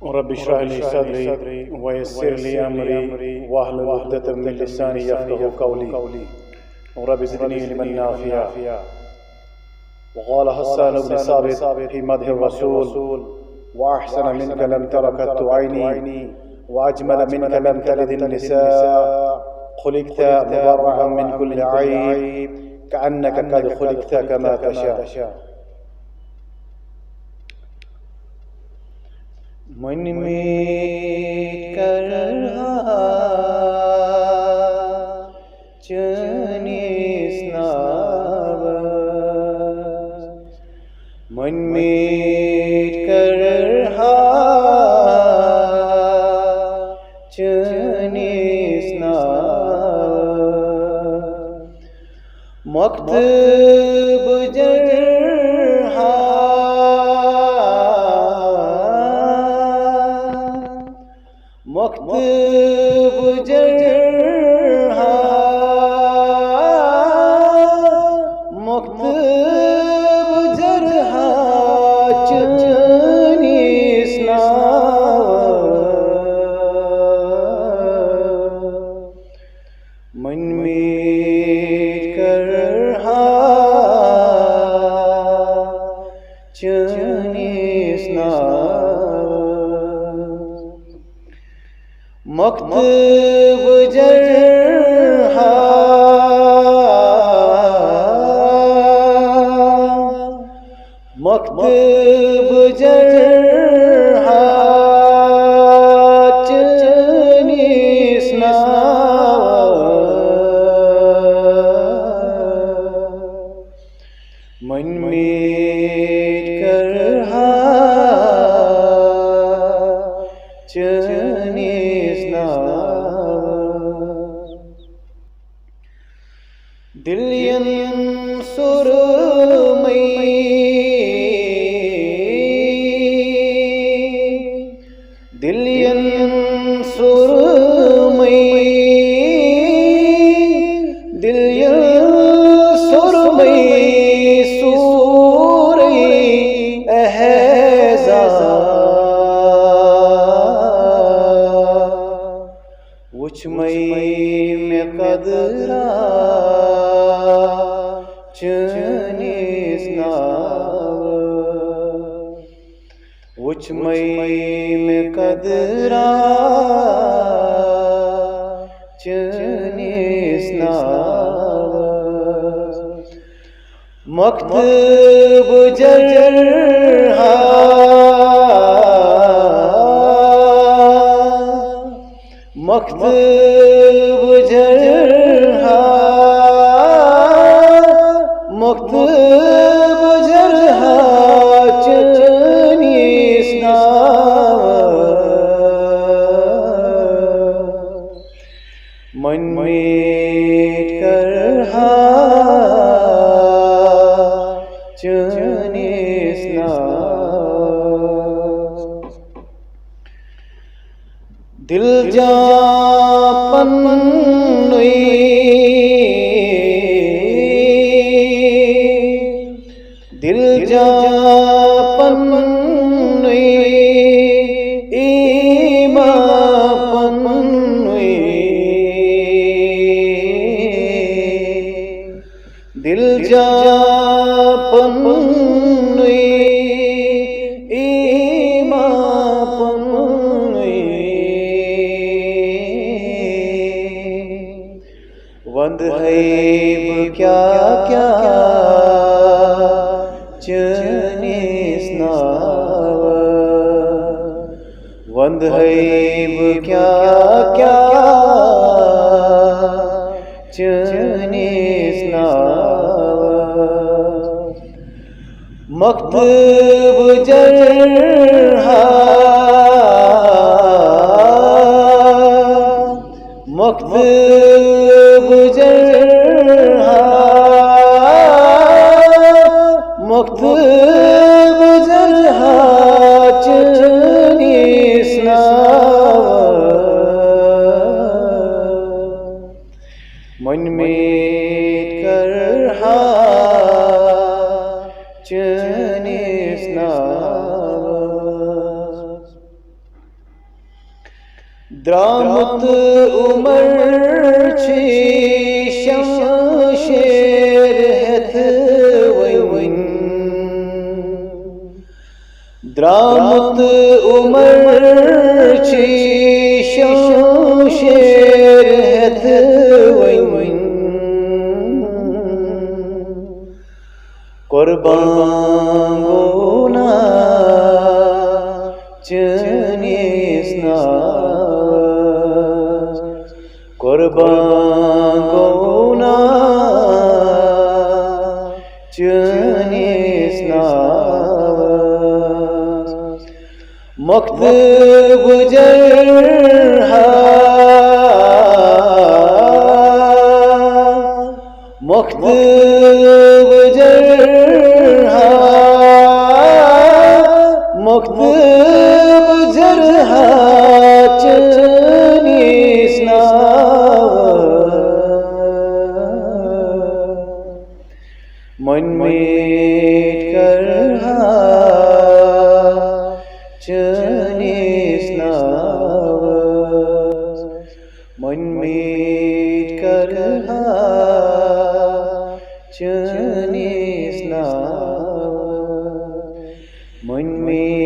Rabbi इश्रह ली सदरी वयस्सिर ली अमरी वहलुल उक़दतम मिन लिसानी यफ़क़हू क़ौली rabbi ज़िदनी इल्मन नाफ़िआ। वक़ाल हस्सान इब्न साबित फ़ी मदहि रसूल वअहसन मिनका लम तरा क़त्तु ऐनी वअजमल मिनका लम तलिद निसा खुलिक़्ता मुबर्रअन मिन कुल्लि ऐब कअन्नका क़द खुलिक़्ता कमा तशा। मन में कर रहा चनिस नाव, मन में कर रहा चनिस नाव, मकतब जरहा मकतब जरहा मकतब जरहा चनिस नाव, मन में कर रहा चनिस नाव, मकतब जरहा मकतब जरहा चनिस नाव, मन में कर रहा चनिस नाव, दिल यंसुर मई दिल यंसुर मई दिल यंसुर मई सूरे अहज़ा वुच मई में कदरा चनिस नाव, वुच मई में कदरा चनिस नाव, मकतब जरहा मकतब जरहा मकतब जरहा चनिस नाव, मन में कर रहा चनिस नाव, दिल जापन दिल जापन ईमापन दिल जापन ईमापन वंद है क्या क्या चनिस नाव, वंद है क्या क्या चनिस नाव, मकतब जरहा मकतब जरहा मकतब जरहा चनिस नाव, मन में कर रहा चनिस नाव। द्रामत उमर छी शमशेर हेथ वइन द्रामत उमर छी शमशेर हेथ वइन कुर्बान गोना चनिस नाज कुर्बान गोना चनिस नाज मक्तब जरहा मक्तब जरहा मक्तब जरहा चनिस मन में करहा चनिस मन में करहा चनिस मन में